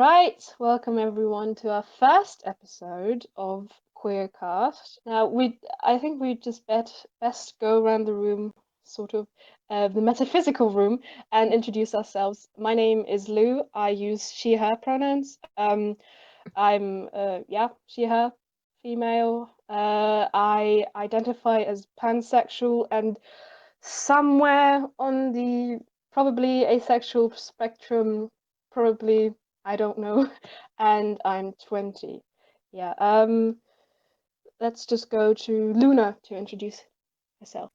right, welcome everyone to our first episode of Queercast. Now, I think we just best go around the room, sort of the metaphysical room, and introduce ourselves. My name is Lou. I use she/her pronouns. I'm yeah, she/her, female. I identify as pansexual and somewhere on the probably asexual spectrum, probably, I don't know, and I'm 20. Yeah, let's just go to Luna to introduce herself.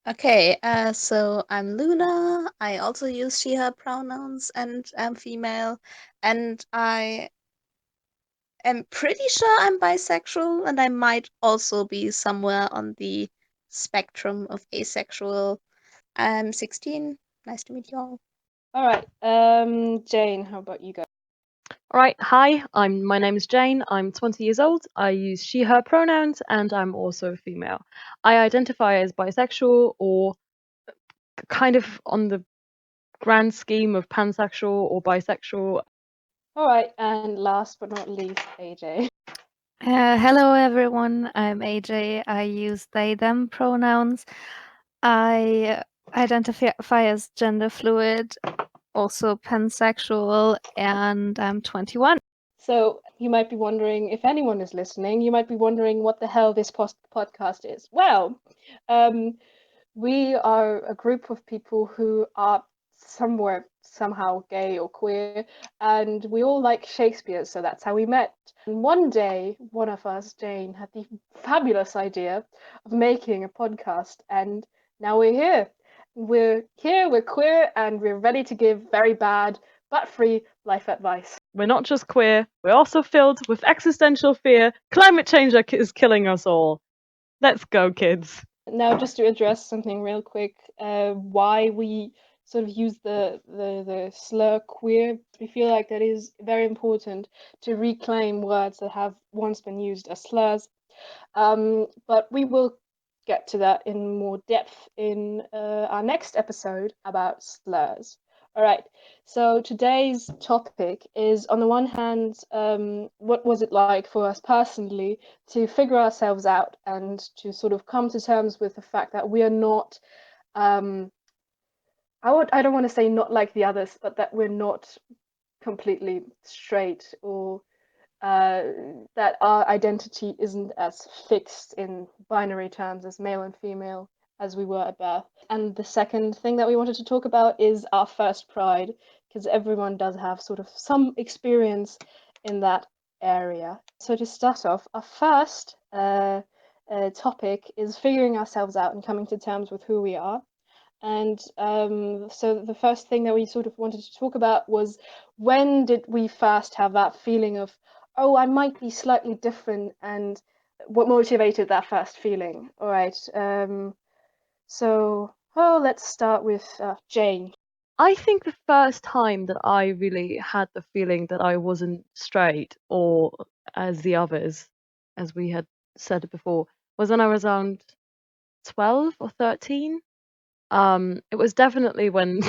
Okay, so I'm Luna. I also use she, her pronouns and am female. And I am pretty sure I'm bisexual, and I might also be somewhere on the spectrum of asexual. I'm 16. Nice to meet you all. All right, Jane, how about you go? All right, hi, my name is Jane. I'm 20 years old. I use she, her pronouns, and I'm also female. I identify as bisexual or kind of on the grand scheme of pansexual or bisexual. All right, and last but not least, AJ. Hello everyone, I'm AJ. I use they them pronouns. I identify as gender fluid, also pansexual, and I'm 21. So you might be wondering, if anyone is listening, you might be wondering what the hell this podcast is. Well, um, we are a group of people who are somewhere, somehow gay or queer, and we all like Shakespeare, so that's how we met. And one day, one of us, Jane, had the fabulous idea of making a podcast, and now we're here. We're queer, and we're ready to give very bad but free life advice. We're not just queer, we're also filled with existential fear. Climate change is killing us all. Let's go, kids. Now, just to address something real quick, why we sort of use the slur queer, we feel like that is very important to reclaim words that have once been used as slurs. But we will get to that in more depth in our next episode about slurs. All right, so today's topic is, on the one hand, what was it like for us personally to figure ourselves out and to sort of come to terms with the fact that we are not, um, I don't want to say not like the others, but that we're not completely straight, or uh, that our identity isn't as fixed in binary terms as male and female as we were at birth. And the second thing that we wanted to talk about is our first pride, because everyone does have sort of some experience in that area. So to start off, our first topic is figuring ourselves out and coming to terms with who we are. And so the first thing that we sort of wanted to talk about was, when did we first have that feeling of, oh, I might be slightly different, and what motivated that first feeling? All right. Let's start with Jane. I think the first time that I really had the feeling that I wasn't straight or as the others, as we had said before, was when I was around 12 or 13. It was definitely when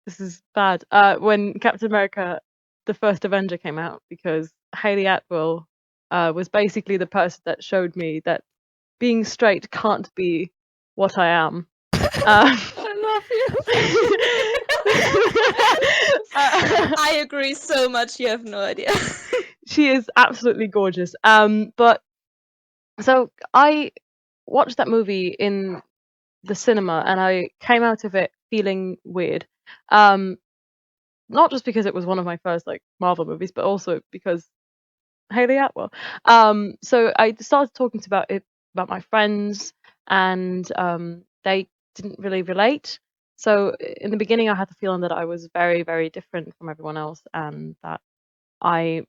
this is bad. When Captain America, the first Avenger, came out, because Haley Atwell was basically the person that showed me that being straight can't be what I am. I I agree so much, you have no idea. She is absolutely gorgeous. But so I watched that movie in the cinema and I came out of it feeling weird. Not just because it was one of my first like Marvel movies, but also because Haley Atwell. So I started talking about my friends, and they didn't really relate. So in the beginning, I had the feeling that I was very, very different from everyone else, and that I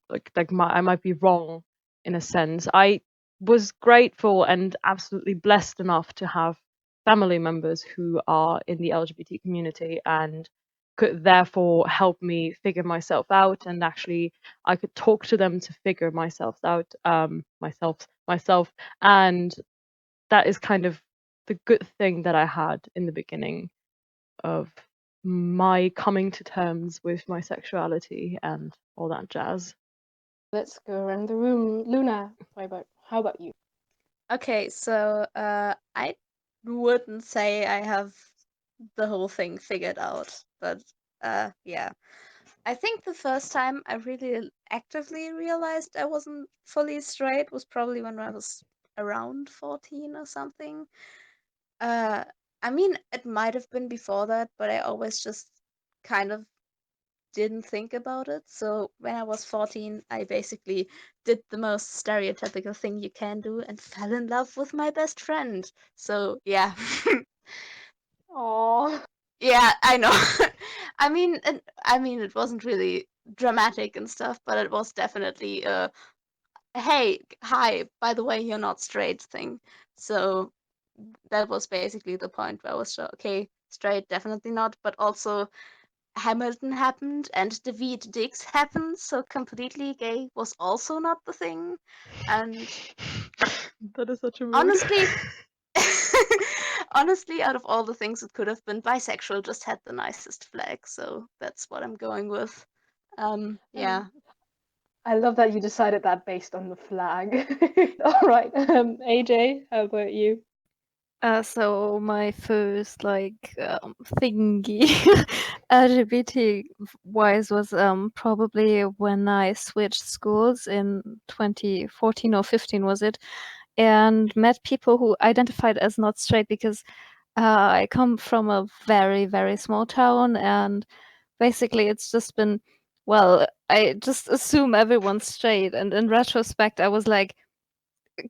might be wrong in a sense. I was grateful and absolutely blessed enough to have family members who are in the LGBT community and could therefore help me figure myself out, and actually I could talk to them to figure myself out, myself, and that is kind of the good thing that I had in the beginning of my coming to terms with my sexuality and all that jazz. Let's go around the room. Luna, how about you? Okay, so I wouldn't say I have the whole thing figured out, but yeah. I think the first time I really actively realized I wasn't fully straight was probably when I was around 14 or something. Uh, I mean, it might have been before that, but I always just kind of didn't think about it. So when I was 14, I basically did the most stereotypical thing you can do and fell in love with my best friend. So yeah. Oh, Yeah, I know. I mean, it wasn't really dramatic and stuff, but it was definitely a hey, hi, by the way, you're not straight thing. So that was basically the point where I was sure, okay, straight, definitely not, but also Hamilton happened and David Diggs happened, so completely gay was also not the thing. And That is such a mood. honestly, honestly, out of all the things it could have been, bisexual just had the nicest flag, so that's what I'm going with. Yeah. I love that you decided that based on the flag. All right, AJ, how about you? So my first like thingy LGBT wise was probably when I switched schools in 2014 or 15 was it, and met people who identified as not straight because I come from a very very small town, and basically it's just been, well, I just assume everyone's straight, and in retrospect I was like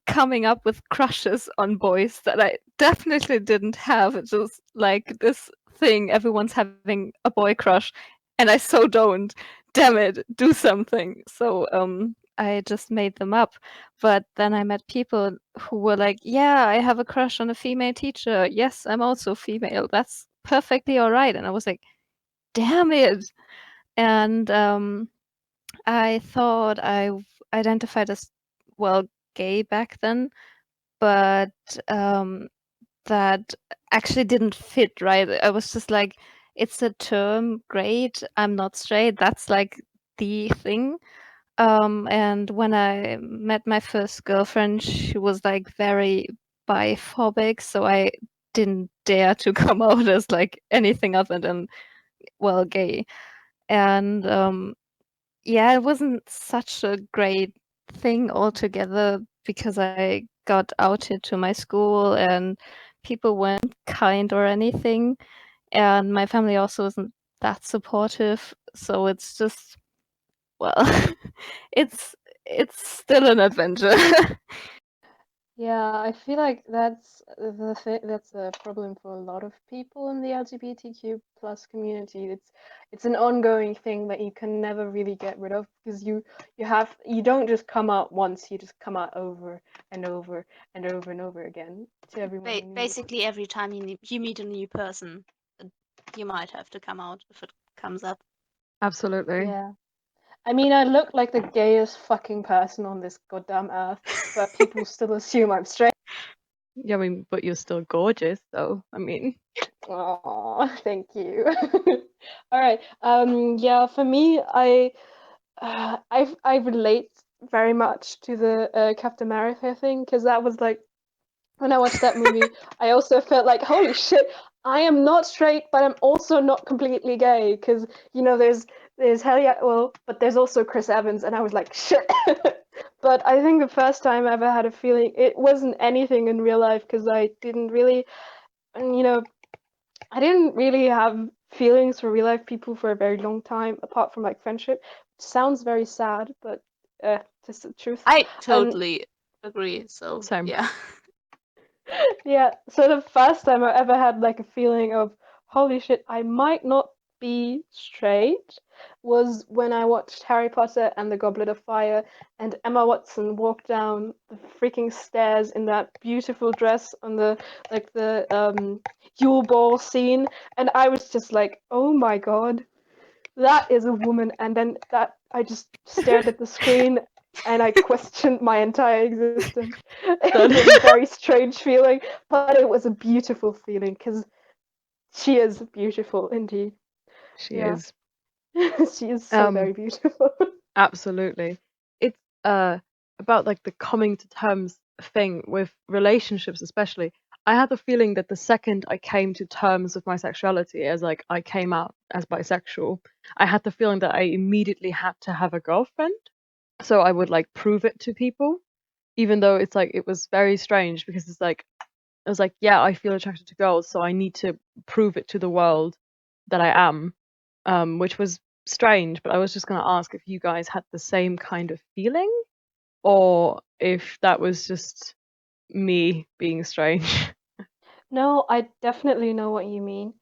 coming up with crushes on boys that I definitely didn't have. It's just like this thing, everyone's having a boy crush, and I so don't. Damn it, do something. So I just made them up. But then I met people who were like, yeah, I have a crush on a female teacher. Yes, I'm also female. That's perfectly all right. And I was like, damn it. And I thought identified as, well, gay back then, but that actually didn't fit, right? I was just like, it's a term, great. I'm not straight. That's like the thing. And when I met my first girlfriend, she was like very biphobic, so I didn't dare to come out as like anything other than, well, gay. And yeah, it wasn't such a great thing altogether because I got outed to my school and people weren't kind or anything. And my family also wasn't that supportive. So it's just, well, it's it's still an adventure. Yeah, I feel like that's a problem for a lot of people in the LGBTQ plus community. It's an ongoing thing that you can never really get rid of because you don't just come out once, you just come out over and over and over and over again to everyone you meet. Basically, every time you meet a new person, uh, you might have to come out if it comes up. Absolutely. Yeah. I mean, I look like the gayest fucking person on this goddamn earth, but people still assume I'm straight. Yeah, I mean, but you're still gorgeous, though. I mean, Oh, thank you. All right. Yeah, for me, I relate very much to the Captain America thing because that was like when I watched that movie, I also felt like, holy shit, I am not straight, but I'm also not completely gay because there's well, but there's also Chris Evans, and I was like, shit. But I think the first time I ever had a feeling, it wasn't anything in real life because I didn't really, you know, I didn't really have feelings for real life people for a very long time, apart from like friendship. Sounds very sad, but just the truth. I And totally agree. So same. yeah. yeah, so the first time I ever had like a feeling of holy shit, I might not be straight was when I watched Harry Potter and the Goblet of Fire and Emma Watson walked down the freaking stairs in that beautiful dress on the Yule Ball scene, and I was just like, "Oh my God, that is a woman." And then that I just stared at the screen and I questioned my entire existence. It Done. was a very strange feeling, but it was a beautiful feeling because She is beautiful indeed. She Yeah. is. She is so very beautiful. Absolutely. It's about like the coming to terms thing with relationships especially. I had the feeling that the second I came to terms with my sexuality, as like I came out as bisexual, I had the feeling that I immediately had to have a girlfriend. So I would like prove it to people, even though it's like it was very strange because it's like I was like, yeah, I feel attracted to girls, so I need to prove it to the world that I am, which was strange. But I was just going to ask if you guys had the same kind of feeling, or if that was just me being strange. No, I definitely know what you mean.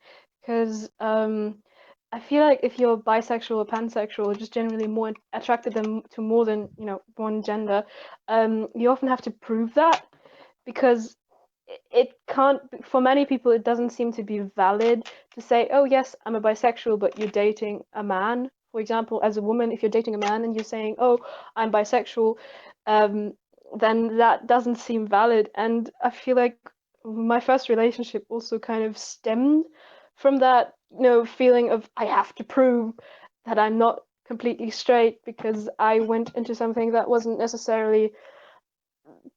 Because I feel like if you're bisexual or pansexual, or just generally more attracted to more than, one gender, you often have to prove that because it can't, for many people, it doesn't seem to be valid to say, oh, yes, I'm a bisexual, but you're dating a man. For example, as a woman, if you're dating a man and you're saying, oh, I'm bisexual, um, then that doesn't seem valid. And I feel like my first relationship also kind of stemmed from that, feeling of I have to prove that I'm not completely straight because I went into something that wasn't necessarily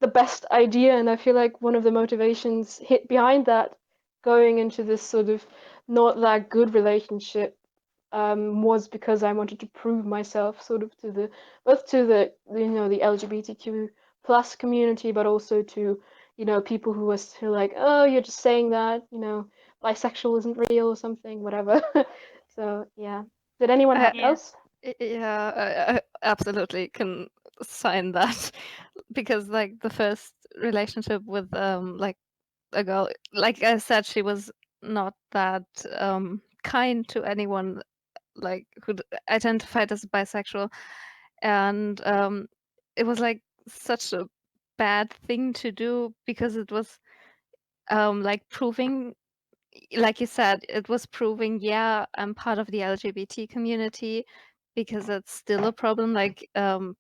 the best idea. And I feel like one of the motivations hit behind that going into this sort of not that good relationship was because I wanted to prove myself sort of to the both to the LGBTQ plus community, but also to people who were still like, oh, you're just saying that, bisexual isn't real or something, whatever. So yeah, did anyone I, Yeah. else? yeah, I absolutely can sign that because like the first relationship with like a girl, like I said, she was not that kind to anyone like who identified as bisexual, and it was like such a bad thing to do because it was like proving, like you said, it was proving, yeah, I'm part of the LGBT community because it's still a problem. Like,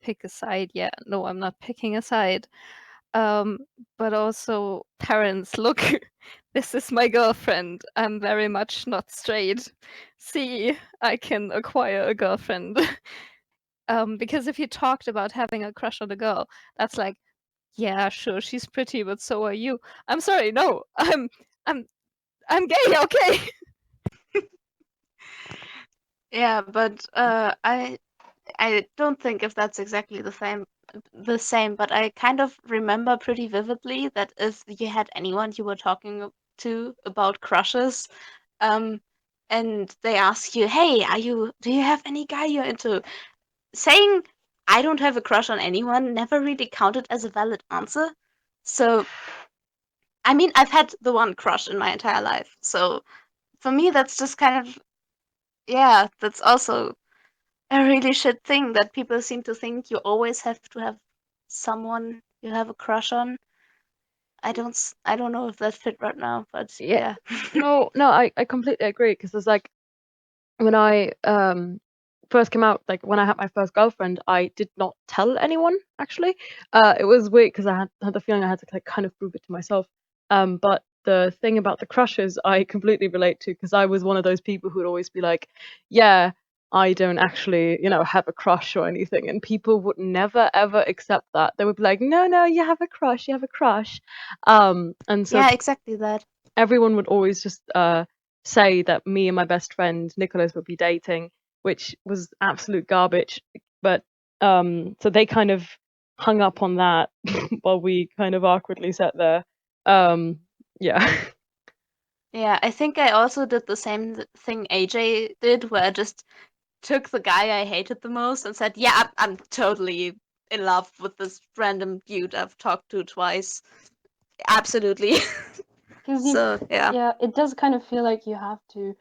pick a side. Yeah, no, I'm not picking a side. Um, but also, parents, look, this is my girlfriend. I'm very much not straight. See, I can acquire a girlfriend. Because if you talked about having a crush on a girl, that's like, yeah, sure, she's pretty, but so are you. I'm sorry, no, I'm I'm gay, okay. Yeah, but I don't think if that's exactly the same, but I kind of remember pretty vividly that if you had anyone you were talking to about crushes, um, and they ask you, "Hey, do you have any guy you're into?" Saying I don't have a crush on anyone never really counted as a valid answer. So, I mean, I've had the one crush in my entire life. So, for me, that's just kind of, yeah, that's also a really shit thing that people seem to think you always have to have someone you have a crush on. I don't know if that fit right now, but Yeah. yeah. No, I completely agree because there's like when I first came out, like when I had my first girlfriend, I did not tell anyone actually. It was weird because I had the feeling I had to like kind of prove it to myself. But the thing about the crushes, I completely relate to because I was one of those people who would always be like, yeah, I don't actually, have a crush or anything, and people would never ever accept that. They would be like, no, you have a crush, you have a crush. And so Yeah, exactly that. everyone would always just say that me and my best friend Nicholas would be dating, which was absolute garbage. But so they kind of hung up on that while we kind of awkwardly sat there. Yeah. Yeah, I think I also did the same thing AJ did, where I just took the guy I hated the most and said, "Yeah, I'm totally in love with this random dude I've talked to twice." Absolutely. Because So, yeah. yeah, it does kind of feel like you have to,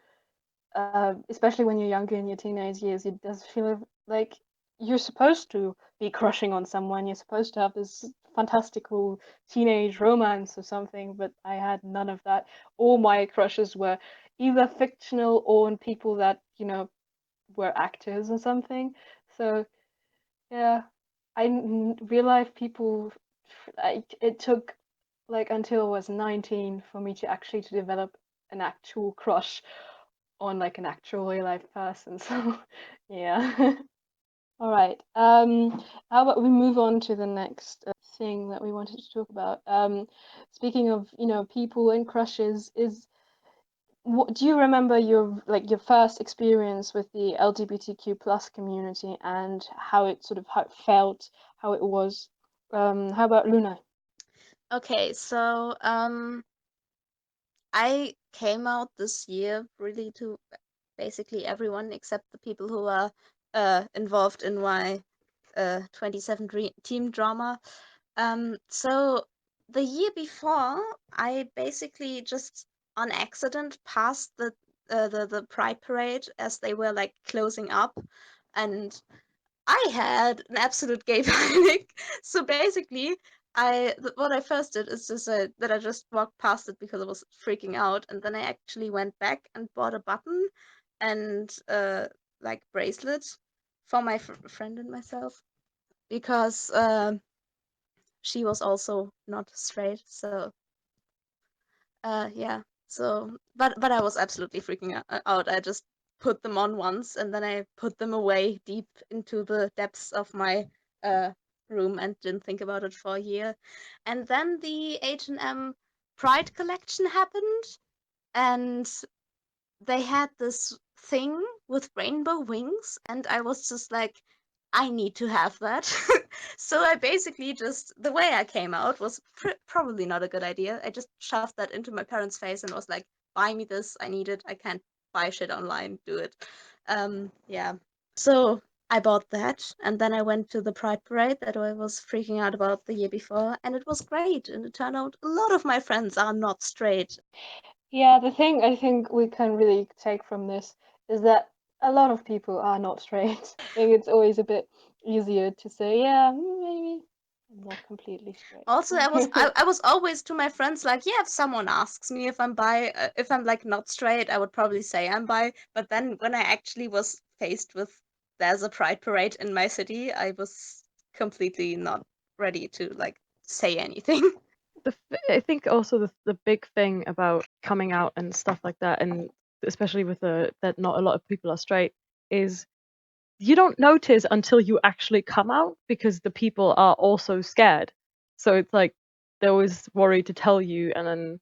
especially when you're younger in your teenage years, it does feel like you're supposed to be crushing on someone. You're supposed to have this fantastical teenage romance or something, but I had none of that. All my crushes were either fictional or on people that, were actors or something. So yeah, real life people, it took like until I was 19 for me to actually to develop an actual crush on like an actual real life person. So yeah. All right. How about we move on to the next thing that we wanted to talk about? Speaking of, people and crushes, what do you remember your first experience with the LGBTQ plus community and how it felt, how it was? How about Luna? Okay, so I came out this year really to basically everyone except the people who are involved in my 2017 drama. So the year before, I basically just on accident passed the Pride Parade as they were like closing up, and I had an absolute gay panic. So basically, what I first did is just that I just walked past it because I was freaking out, and then I actually went back and bought a button and like bracelet for my friend and myself because she was also not straight. So yeah. So but I was absolutely freaking out. I just put them on once and then I put them away deep into the depths of my uh room and didn't think about it for a year. And then the H&M Pride collection happened, and they had this thing with rainbow wings, and I was just like, I need to have that. So I basically just, the way I came out was probably not a good idea. I just shoved that into my parents' face and was like, buy me this, I need it, I can't buy shit online, do it. Yeah. So I bought that, and then I went to the Pride Parade that I was freaking out about the year before, and it was great. And it turned out a lot of my friends are not straight. Yeah, the thing I think we can really take from this is that a lot of people are not straight. I think it's always a bit easier to say, yeah, maybe I'm not completely Also, I was straight. I was always to my friends like, yeah, if someone asks me if I'm bi, if I'm like not straight, I would probably say I'm bi. But then when I actually was faced with there's a pride parade in my city, I was completely not ready to like say anything. I think also the big thing about coming out and stuff like that, and especially with that not a lot of people are straight, is you don't notice until you actually come out because the people are also scared. So it's like they're always worried to tell you, and then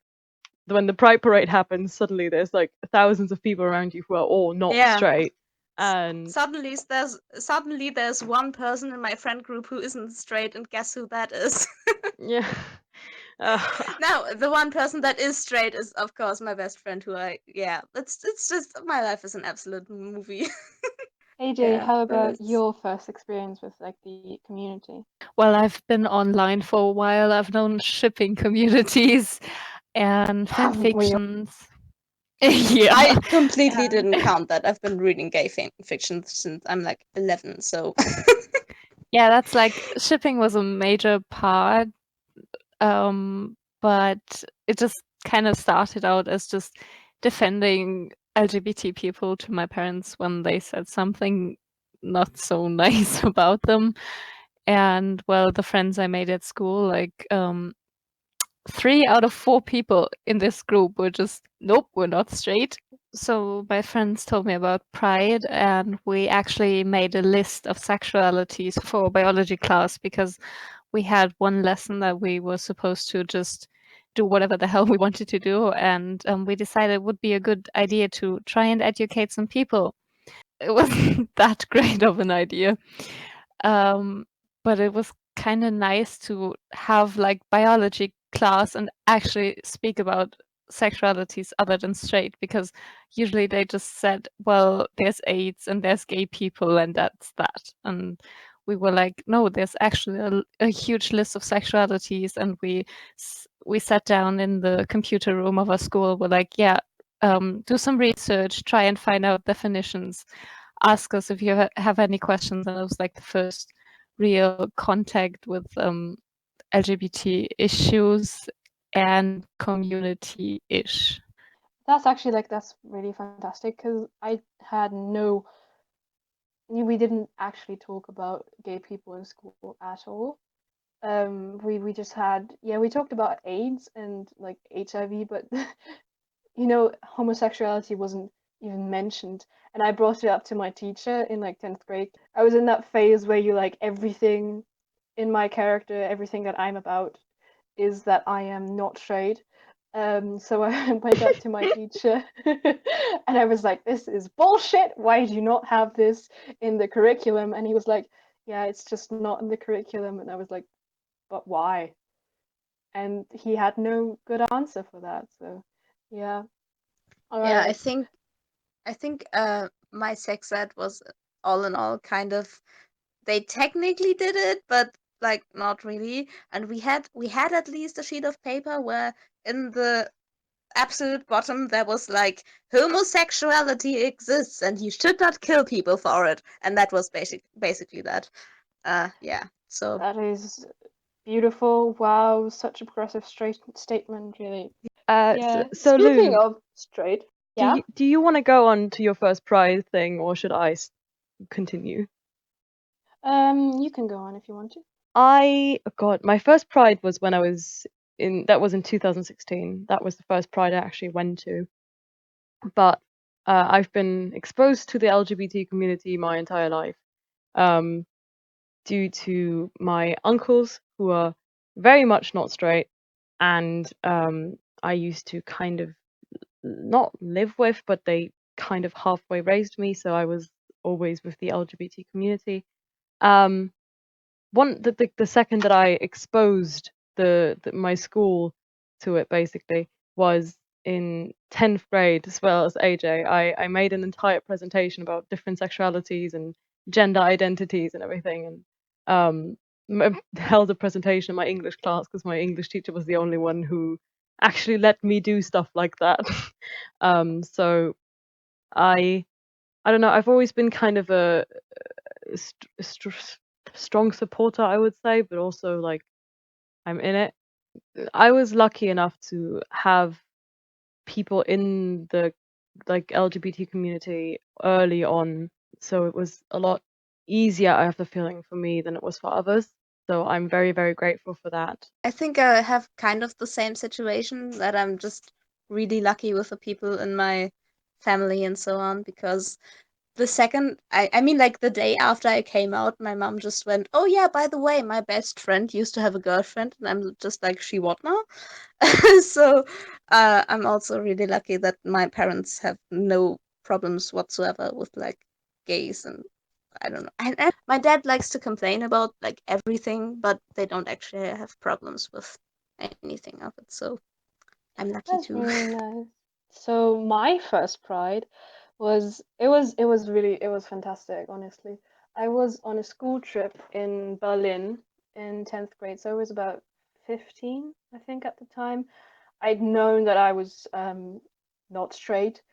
when the Pride Parade happens, suddenly there's like thousands of people around you who are all not Yeah. straight, and Suddenly there's one person in my friend group who isn't straight, and guess who that is? yeah. Uh, Now, the one person that is straight is, of course, my best friend. It's just my life is an absolute movie. AJ, Yeah, how but about it's your first experience with like the community? Well, I've been online for a while. I've known shipping communities and fan Haven't we all? fictions. Yeah. I completely Yeah. didn't count that. I've been reading gay fan fiction since I'm like 11, so Yeah, that's like shipping was a major part, but it just kind of started out as just defending LGBT people to my parents when they said something not so nice about them. And well, the friends I made at school, like 3 out of 4 people in this group were just, nope, we're not straight. So my friends told me about Pride, and we actually made a list of sexualities for biology class because we had one lesson that we were supposed to just do whatever the hell we wanted to do, and we decided it would be a good idea to try and educate some people. It wasn't that great of an idea, um, but it was kind of nice to have like biology class and actually speak about sexualities other than straight, because usually they just said, well, there's AIDS and there's gay people and that's that. And we were like, no, there's actually a huge list of sexualities. And we sat down in the computer room of our school. We're like, yeah, do some research, try and find out definitions, ask us if you have any questions. And it was like the first real contact with LGBT issues and community-ish. That's actually that's really fantastic because I had no, we didn't actually talk about gay people in school at all. We just had, yeah, we talked about AIDS and like HIV, but homosexuality wasn't even mentioned. And I brought it up to my teacher in like 10th grade. I was in that phase where you like everything in my character, everything that I'm about is that I am not straight. So I went up to my teacher and I was like, this is bullshit. Why do you not have this in the curriculum? And he was like, yeah, it's just not in the curriculum. And I was like, but why? And he had no good answer for that. So yeah. All Yeah, right. I think my sex ed was all in all kind of, they technically did it, but like not really. And we had at least a sheet of paper where in the absolute bottom there was like, homosexuality exists and you should not kill people for it. And that was basically that. Yeah. So That is beautiful. Wow, such a progressive straight statement, really. So, Yeah. so Speaking Loon, of straight, do yeah. you want to go on to your first pride thing, or should I continue? You can go on if you want to. God, my first pride was when I was that was in 2016. That was the first pride I actually went to. But I've been exposed to the LGBT community my entire life, um, due to my uncles who are very much not straight, and I used to kind of not live with, but they kind of halfway raised me, so I was always with the LGBT community. Um, the second that I exposed my school to it basically was in 10th grade as well as AJ. I made an entire presentation about different sexualities and gender identities and everything, and held a presentation in my English class because my English teacher was the only one who actually let me do stuff like that. So I don't know. I've always been kind of a strong supporter, I would say, but also like I'm in it. I was lucky enough to have people in the like LGBT community early on, so it was a lot easier, I have the feeling, for me than it was for others. So I'm very, very grateful for that. I think I have kind of the same situation, that I'm just really lucky with the people in my family and so on, because the second I mean, like the day after I came out, my mom just went, "Oh yeah, by the way, my best friend used to have a girlfriend," and I'm just like, "She what now?" So I'm also really lucky that my parents have no problems whatsoever with like gays, and I don't know. And my dad likes to complain about like everything, but they don't actually have problems with anything of it. So I'm lucky That's too. really nice. So my first pride it was fantastic, honestly. I was on a school trip in Berlin in 10th grade, so I was about 15, I think, at the time. I'd known that I was not straight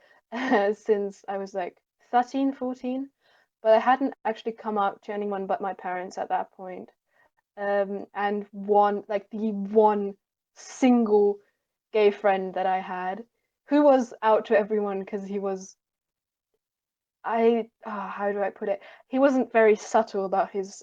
since I was like 13, 14, but I hadn't actually come out to anyone but my parents at that point. And the one single gay friend that I had, who was out to everyone because he was, how do I put it? He wasn't very subtle about his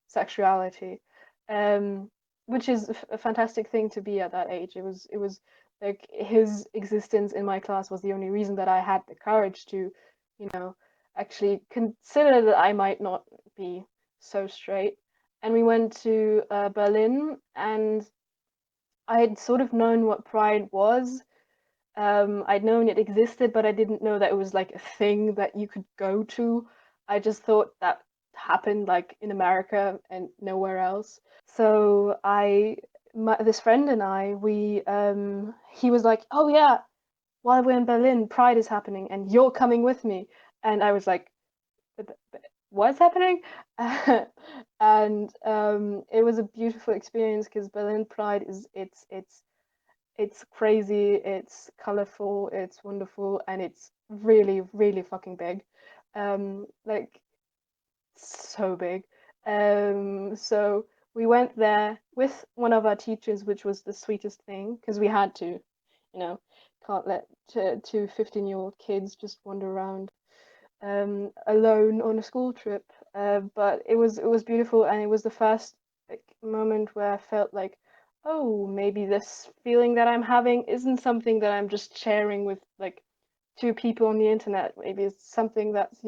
sexuality, um, which is a fantastic thing to be at that age. It was like his existence in my class was the only reason that I had the courage to, you know, actually consider that I might not be so straight. And we went to Berlin, and I had sort of known what pride was. I'd known it existed, but I didn't know that it was like a thing that you could go to. I just thought that happened like in America and nowhere else. So this friend and I, he was like, "Oh yeah, while we're in Berlin, Pride is happening, and you're coming with me." And I was like, "What's happening?" And it was a beautiful experience because Berlin Pride is it's crazy, it's colorful, it's wonderful, and it's really, really fucking big. Like so big. So we went there with one of our teachers, which was the sweetest thing because we had to, can't let two 15-year-old kids just wander around alone on a school trip. But it was beautiful, and it was the first like moment where I felt like, oh, maybe this feeling that I'm having isn't something that I'm just sharing with like two people on the internet. Maybe it's something that's,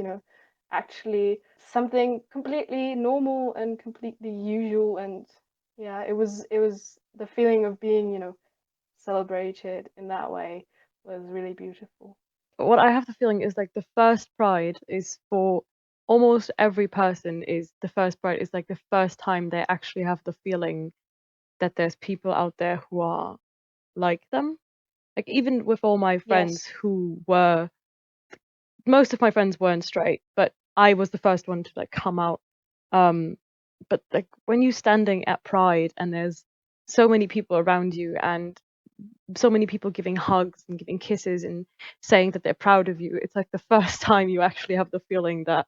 actually something completely normal and completely usual. And yeah, it was the feeling of being, celebrated in that way was really beautiful. What I have the feeling is like the first Pride is for almost every person, is the first Pride is like the first time they actually have the feeling that there's people out there who are like them. Like even with all my friends Yes. who were, most of my friends weren't straight, but I was the first one to like come out. Um, but like when you're standing at Pride and there's so many people around you and so many people giving hugs and giving kisses and saying that they're proud of you, it's like the first time you actually have the feeling that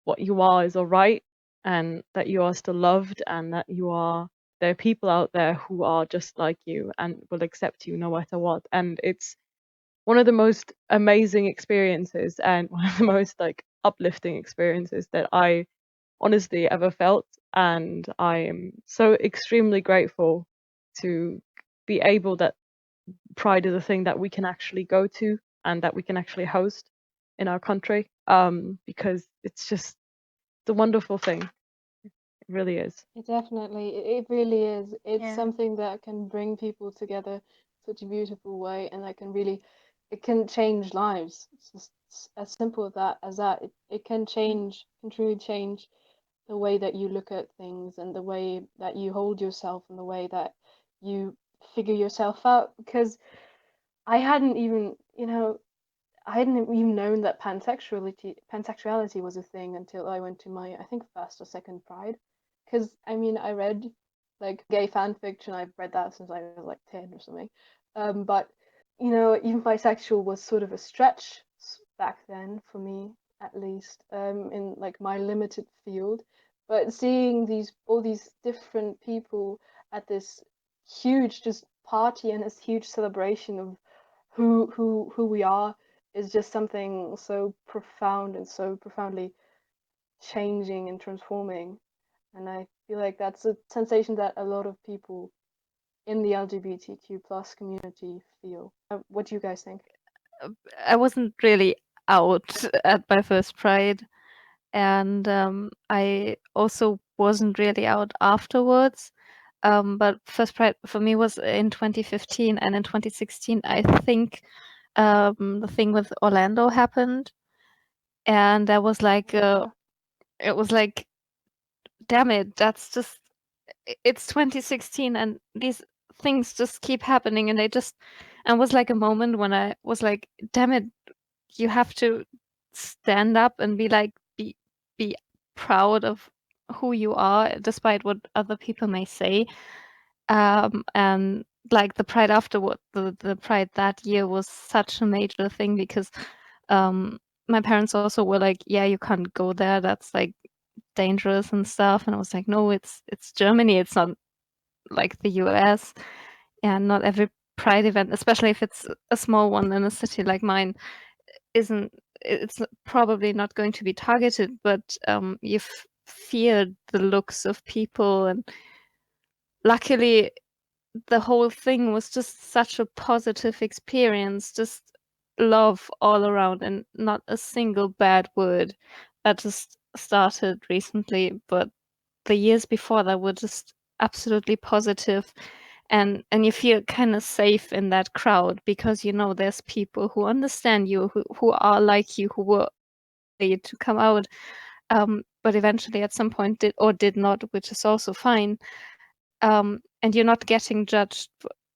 what you are is all right, and that you are still loved, and that there are people out there who are just like you and will accept you no matter what. And it's one of the most amazing experiences and one of the most like uplifting experiences that I honestly ever felt. And I am so extremely grateful to be able that Pride is a thing that we can actually go to and that we can actually host in our country, because it's a wonderful thing. It really is. It really is. It's Yeah. something that can bring people together in such a beautiful way, and that can really, it can change lives. It's just as simple as that. It can truly change the way that you look at things and the way that you hold yourself and the way that you figure yourself out. Because I hadn't even, I hadn't even known that pansexuality was a thing until I went to my, I think, first or second Pride. Because I mean, I read like gay fan fiction. I've read that since I was like 10 or something. But even bisexual was sort of a stretch back then for me, at least, in like my limited field. But seeing all these different people at this huge just party and this huge celebration of who we are is just something so profound and so profoundly changing and transforming. And I feel like that's a sensation that a lot of people in the LGBTQ plus community feel. What do you guys think? I wasn't really out at my first Pride, and I also wasn't really out afterwards. But first Pride for me was in 2015, and in 2016, I think the thing with Orlando happened, and that was like, Yeah. it was like, damn it, that's just, it's 2016, and these things just keep happening, and and was like a moment when I was like, damn it, you have to stand up and be like, be proud of who you are, despite what other people may say. And like the Pride afterward, the Pride that year was such a major thing because um, my parents also were like, yeah, you can't go there. That's like dangerous and stuff. And I was like, no, it's Germany. It's not like the US. And not every Pride event, especially if it's a small one in a city like mine, isn't it's probably not going to be targeted, but you've feared the looks of people, and luckily the whole thing was just such a positive experience, just love all around and not a single bad word. That just started recently, but the years before that were just absolutely positive, and you feel kind of safe in that crowd because you know there's people who understand you, who are like you, who were ready to come out, but eventually at some point did or did not, which is also fine. And you're not getting judged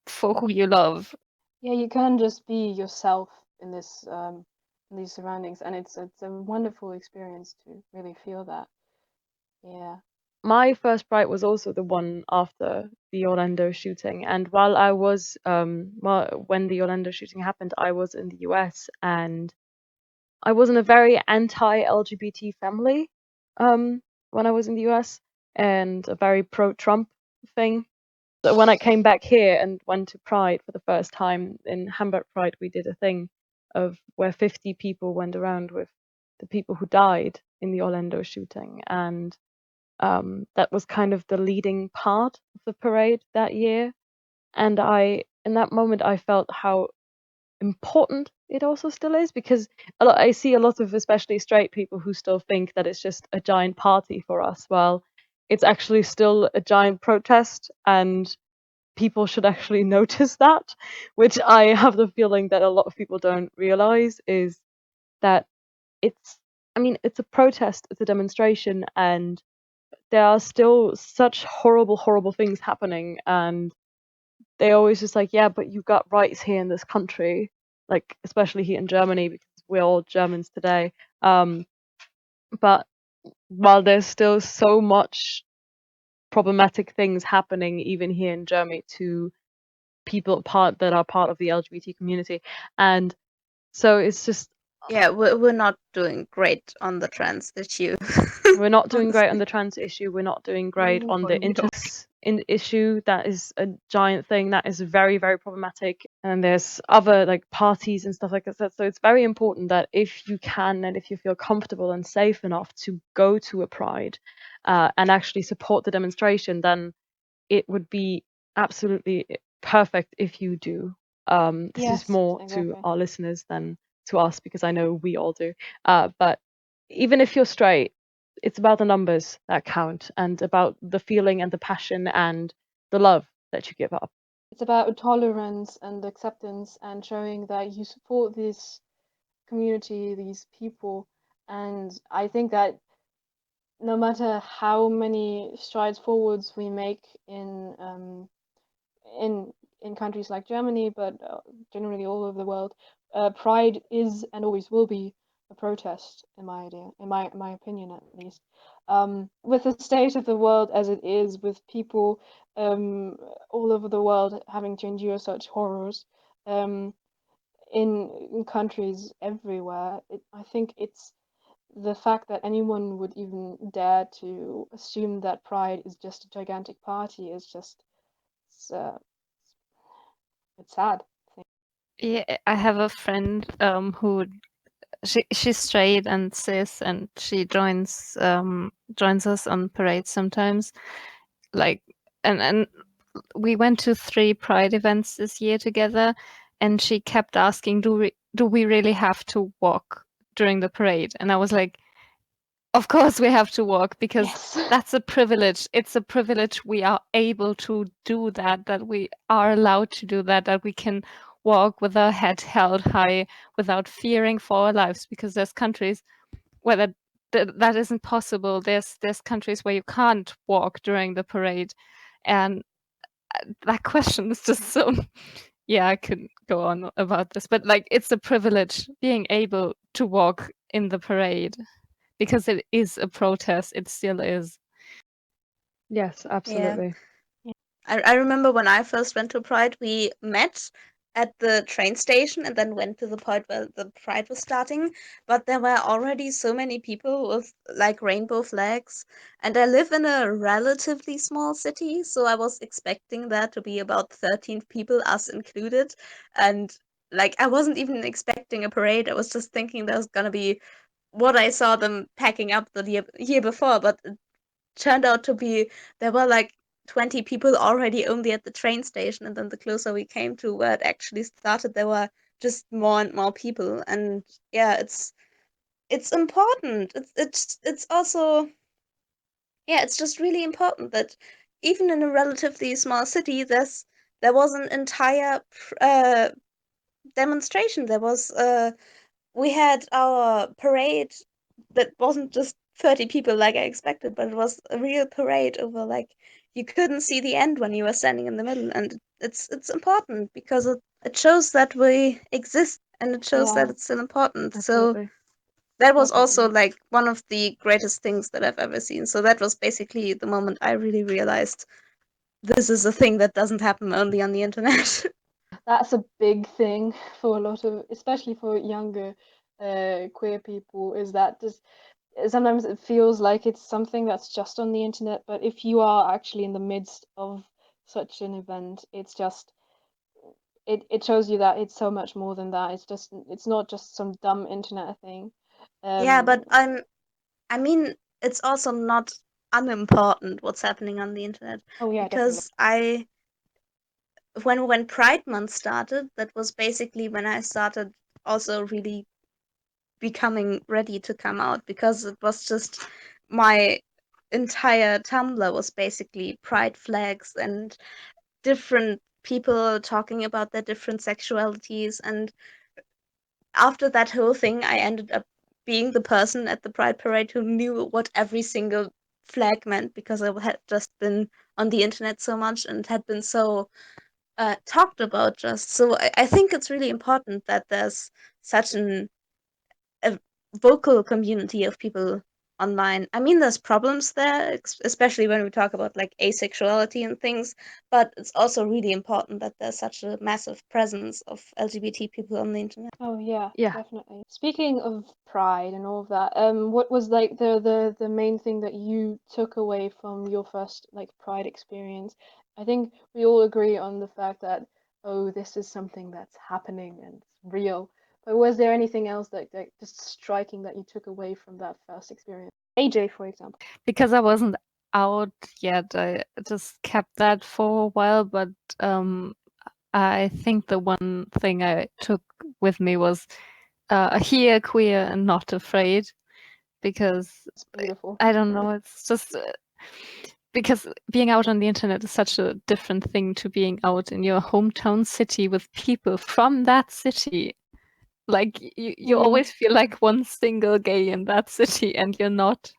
for who you love. Yeah, you can just be yourself in in these surroundings, and it's a wonderful experience to really feel that. Yeah. My first Pride was also the one after the Orlando shooting, and when the Orlando shooting happened, I was in the US, and I was in a very anti-LGBT family when I was in the US, and a very pro-Trump thing. So when I came back here and went to Pride for the first time in Hamburg Pride, we did a thing of where 50 people went around with the people who died in the Orlando shooting, and that was kind of the leading part of the parade that year. And in that moment, I felt how important it also still is, because I see a lot of especially straight people who still think that it's just a giant party for us. Well, it's actually still a giant protest, and people should actually notice that, which I have the feeling that a lot of people don't realize, is that it's, I mean, it's a protest, it's a demonstration, and there are still such horrible, horrible things happening, and they always just like, yeah, but you've got rights here in this country, like especially here in Germany, because we're all Germans today. But while there's still so much problematic things happening even here in Germany to people that are part of the LGBT community, and so it's just Yeah, we're not doing great on the trans issue. we're not doing great on Honestly. the trans issue. We're not doing great on the No. issue. That is a giant thing. That is very, very problematic. And there's other like parties and stuff like that. So it's very important that if you can and if you feel comfortable and safe enough to go to a pride and actually support the demonstration, then it would be absolutely perfect if you do. This is Yes, more to exactly. our listeners than to us, because I know we all do. But even if you're straight, it's about the numbers that count, and about the feeling and the passion and the love that you give up. It's about tolerance and acceptance and showing that you support this community, these people. And I think that no matter how many strides forwards we make in in countries like Germany, but generally all over the world, pride is and always will be a protest, in my idea, in my opinion at least. With the state of the world as it is, with people all over the world having to endure such horrors, um, in countries everywhere, I think it's the fact that anyone would even dare to assume that Pride is just a gigantic party is just it's, uh, it's sad. Yeah, I have a friend who she's straight and cis, and she joins us on parades sometimes. Like, and we went to 3 Pride events this year together, and she kept asking, do we really have to walk during the parade? And I was like, of course we have to walk, because Yes. that's a privilege. It's a privilege we are able to do that, that we are allowed to do that, that we can walk with our head held high without fearing for our lives, because there's countries where that isn't possible. There's countries where you can't walk during the parade, and that question is just so yeah, I could go on about this, but like it's a privilege being able to walk in the parade, because it is a protest. It still is. Yes, Yeah. absolutely. I remember when I first went to Pride, we met at the train station and then went to the point where the Pride was starting. But there were already so many people with like rainbow flags. And I live in a relatively small city, so I was expecting there to be about 13 people, us included. And like I wasn't even expecting a parade. I was just thinking there was gonna be what I saw them packing up the year before, but turned out to be there were like 20 people already only at the train station, and then the closer we came to where it actually started, there were just more and more people. And yeah, it's important. It's also, yeah, it's just really important that even in a relatively small city, there was an entire demonstration. There was we had our parade that wasn't just 30 people like I expected, but it was a real parade over like you couldn't see the end when you were standing in the middle, and it's important because it shows that we exist and it shows that Yeah, it's still important. So Absolutely. that was also definitely. like one of the greatest things that I've ever seen. So that was basically the moment I really realized this is a thing that doesn't happen only on the internet. That's a big thing for a lot of, especially for younger queer people, is that just sometimes it feels like it's something that's just on the internet, but if you are actually in the midst of such an event, it's just it shows you that it's so much more than that. It's not just some dumb internet thing. Yeah, Um, but I mean, it's also not unimportant what's happening on the internet. Oh yeah, definitely. Because when Pride Month started, that was basically when I started also really becoming ready to come out, because it was just my entire Tumblr was basically pride flags and different people talking about their different sexualities. And after that whole thing, I ended up being the person at the Pride Parade who knew what every single flag meant, because I had just been on the internet so much and had been so talked about just. So I think it's really important that there's such a vocal community of people online. I mean, there's problems there, especially when we talk about like asexuality and things, but it's also really important that there's such a massive presence of LGBT people on the internet. Oh yeah, Yeah. definitely. Speaking of pride and all of that, what was like the main thing that you took away from your first like pride experience? I think we all agree on the fact that, oh, this is something that's happening and it's real. But was there anything else that just striking that you took away from that first experience? AJ, for example. Because I wasn't out yet, I just kept that for a while, but I think the one thing I took with me was here, queer, and not afraid, because It's beautiful. I don't know, it's just because being out on the internet is such a different thing to being out in your hometown city with people from that city. Like you always feel like one single gay in that city, and you're not.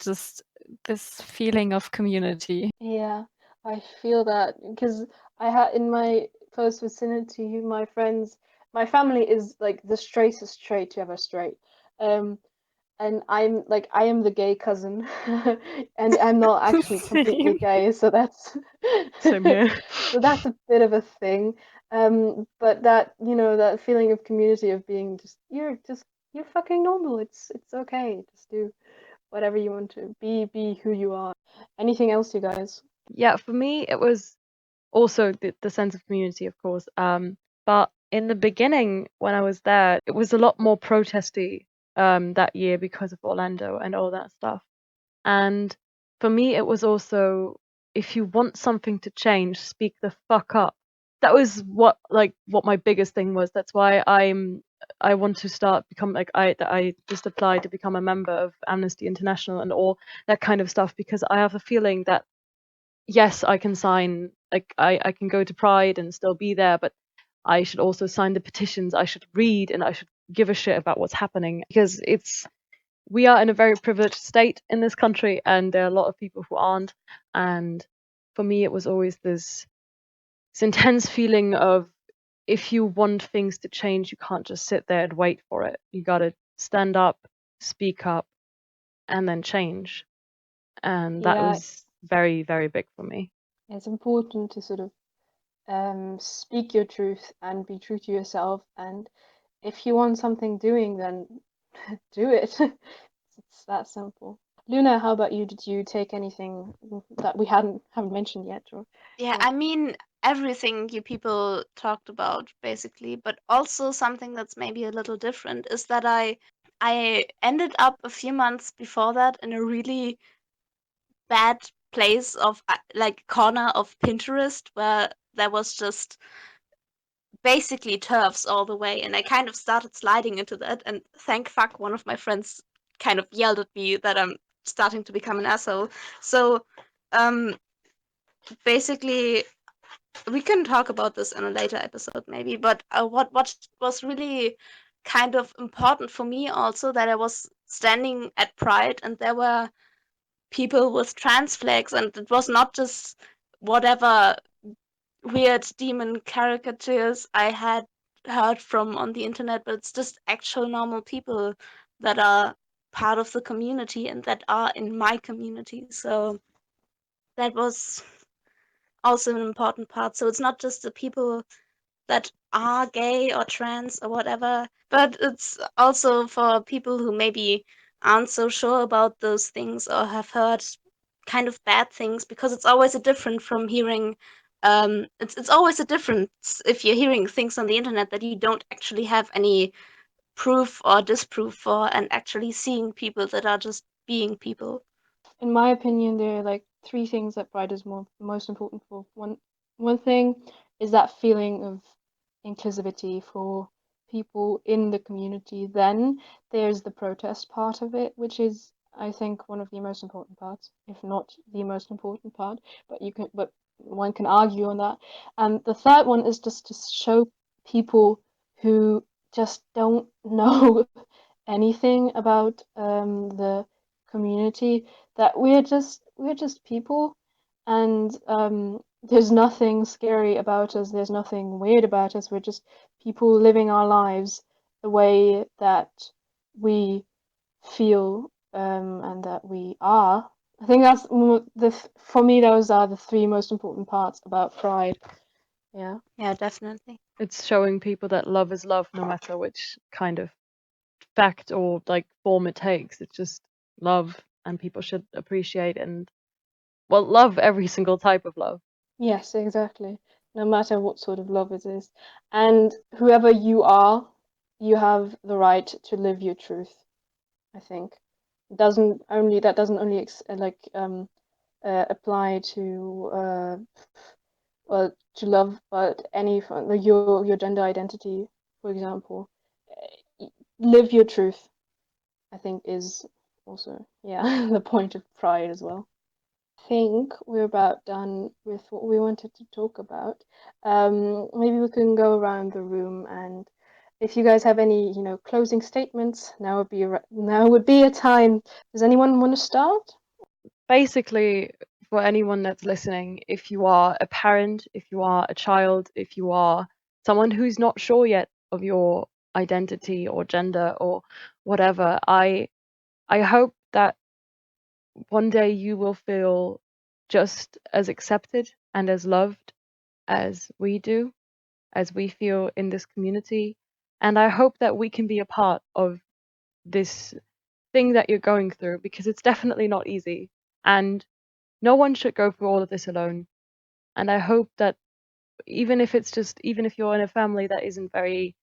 Just this feeling of community. Yeah, I feel that because I had in my close vicinity, my friends, my family is like the straightest straight to ever straight. Um, and I'm like I am the gay cousin, and I'm not actually completely Same. gay, so that's Same here. so that's a bit of a thing. But that that feeling of community of being just you're fucking normal. It's okay. Just do whatever you want to be who you are. Anything else, you guys? Yeah, for me, it was also the sense of community, of course. But in the beginning, when I was there, it was a lot more protesty that year because of Orlando and all that stuff. And for me, it was also, if you want something to change, speak the fuck up. That was what my biggest thing was. That's why I want to start become like I just applied to become a member of Amnesty International and all that kind of stuff, because I have a feeling that yes, I can sign, like I can go to Pride and still be there, but I should also sign the petitions. I should read and I should give a shit about what's happening, because we are in a very privileged state in this country, and there are a lot of people who aren't. And for me, it was always this intense feeling of, if you want things to change, you can't just sit there and wait for it. You gotta stand up, speak up, and then change. And that Yeah, was very, very big for me. it's important to sort of speak your truth and be true to yourself. And if you want something doing, then do it. It's that simple. Luna, how about you? Did you take anything that we haven't mentioned yet, Yeah, or I mean, everything you people talked about basically, but also something that's maybe a little different is that I ended up a few months before that in a really bad place of like corner of Pinterest where there was just basically turfs all the way, and I kind of started sliding into that, and thank fuck one of my friends kind of yelled at me that I'm starting to become an asshole. So um basically we can talk about this in a later episode maybe, but what was really kind of important for me also, that I was standing at Pride and there were people with trans flags, and it was not just whatever weird demon caricatures I had heard from on the internet, but it's just actual normal people that are part of the community and that are in my community. So that was also an important part. So it's not just the people that are gay or trans or whatever, but it's also for people who maybe aren't so sure about those things or have heard kind of bad things, because it's always a different from hearing it's always a difference if you're hearing things on the internet that you don't actually have any proof or disproof for, and actually seeing people that are just being people. in my opinion, there are like three things that Pride is most important for. One thing is that feeling of inclusivity for people in the community. Then there's the protest part of it, which is, I think, one of the most important parts, if not the most important part. But one can argue on that. And the third one is just to show people who just don't know anything about the community that we're just people, and there's nothing scary about us, there's nothing weird about us, we're just people living our lives the way that we feel, and that we are. I think that's for me, those are the three most important parts about Pride. Yeah. Yeah, definitely. It's showing people that love is love, no matter which kind of fact or like form it takes. It's just love, and people should appreciate and love every single type of love. Yes, exactly. No matter what sort of love it is. And whoever you are, you have the right to live your truth, I think. That doesn't only apply to to love, but your gender identity, for example. Live your truth, I think, is also, yeah, the point of Pride as well. Think we're about done with what we wanted to talk about. Maybe we can go around the room, and if you guys have any, closing statements, now would be a time. Does anyone want to start? Basically, for anyone that's listening, if you are a parent, if you are a child, if you are someone who's not sure yet of your identity or gender or whatever, I hope that one day you will feel just as accepted and as loved as we do, as we feel in this community. And I hope that we can be a part of this thing that you're going through, because it's definitely not easy. And no one should go through all of this alone. And I hope that even if you're in a family that isn't very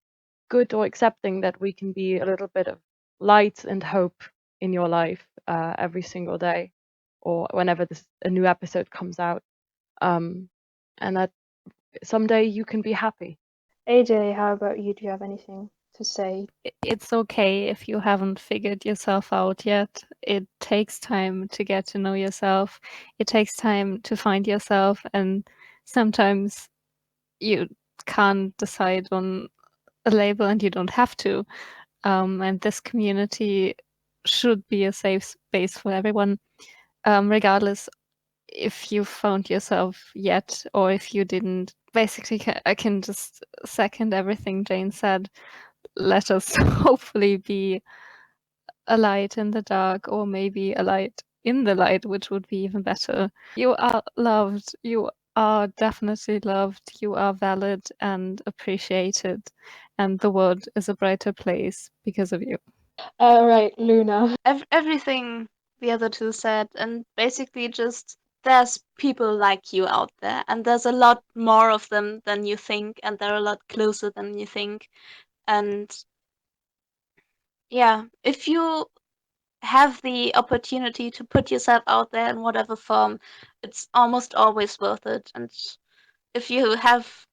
good or accepting, that we can be a little bit of light and hope in your life every single day, or whenever a new episode comes out, and that someday you can be happy. AJ, how about you? Do you have anything to say? It's okay if you haven't figured yourself out yet. It takes time to get to know yourself. It takes time to find yourself, and sometimes you can't decide on a label, and you don't have to. And this community should be a safe space for everyone, regardless if you found yourself yet or if you didn't. Basically, I can just second everything Jane said. Let us hopefully be a light in the dark, or maybe a light in the light, which would be even better. You are loved. You are definitely loved. You are valid and appreciated. And the world is a brighter place because of you. All right, Luna. Everything the other two said, and basically just there's people like you out there, and there's a lot more of them than you think, and they're a lot closer than you think. And yeah, if you have the opportunity to put yourself out there in whatever form, it's almost always worth it. And if you have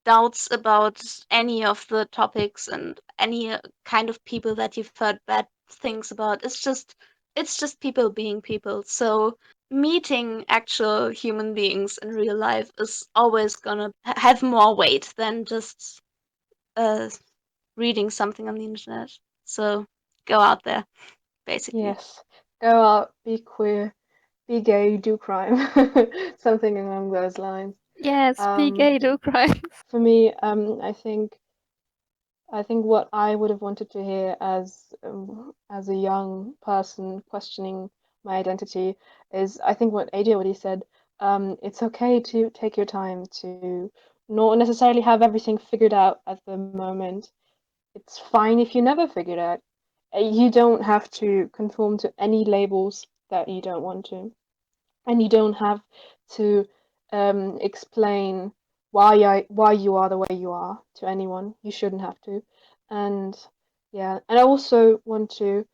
doubts about any of the topics and any kind of people that you've heard bad things about, it's just people being people. So meeting actual human beings in real life is always gonna have more weight than just uh, reading something on the internet. So go out there, basically. Yes. Go out, be queer, be gay, do crime. Something along those lines. Yes, be Um, gay, do crimes. for me, I think what I would have wanted to hear as a young person questioning my identity is, I think, what AJ already said. It's okay to take your time to not necessarily have everything figured out at the moment. It's fine if you never figure it out. You don't have to conform to any labels that you don't want to, and you don't have to explain why you are the way you are to anyone. You shouldn't have to. And yeah, and I also want to,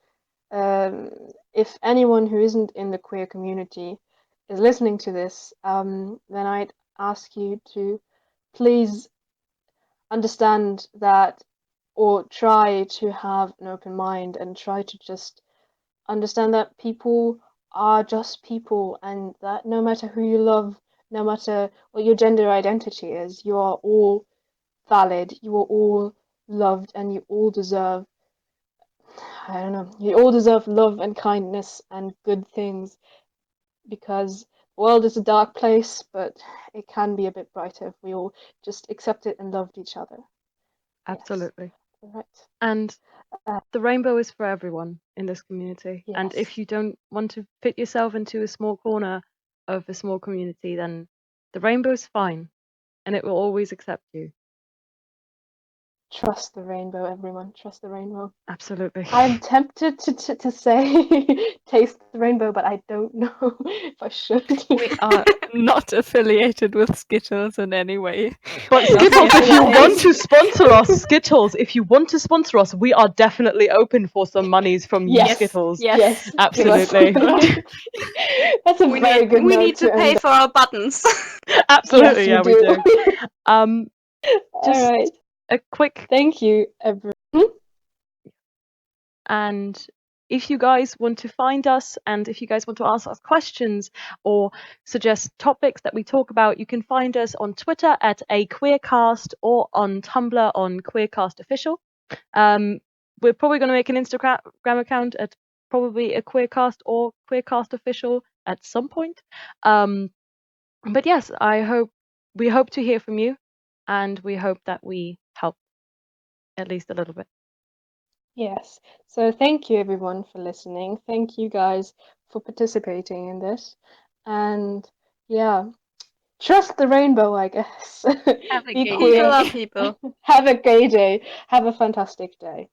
um, if anyone who isn't in the queer community is listening to this, then I'd ask you to please understand that, or try to have an open mind and try to just understand that people are just people, and that no matter who you love, no matter what your gender identity is, you are all valid, you are all loved, and you all deserve, I don't know, you all deserve love and kindness and good things, because the world is a dark place, but it can be a bit brighter if we all just accept it and loved each other. Absolutely. Yes. Right. And the rainbow is for everyone in this community. Yes. And if you don't want to fit yourself into a small corner of a small community, then the rainbow is fine and it will always accept you. Trust the rainbow, everyone. Trust the rainbow. Absolutely. I'm tempted to say taste the rainbow, but I don't know if I should. We are not affiliated with Skittles in any way. But Not Skittles, yet. if you want to sponsor us, Skittles, if you want to sponsor us, we are definitely open for some monies from you, Yes. Skittles. Yes, Absolutely. give us- That's a very good we note need to pay end for our buttons. Absolutely, Yes, yeah, we do. All Just right. a quick, Thank you, everyone. and if you guys want to find us and if you guys want to ask us questions or suggest topics that we talk about, you can find us on Twitter at @aqueercast or on Tumblr on Queercast Official. We're probably going to make an Instagram account at probably a Queercast or Queercast Official at some point. But yes, we hope to hear from you, and we hope that we help at least a little bit. Yes. So thank you, everyone, for listening. Thank you, guys, for participating in this. And yeah, trust the rainbow, I guess. Have a Be gay queer. People are people. Have a gay day. Have a fantastic day.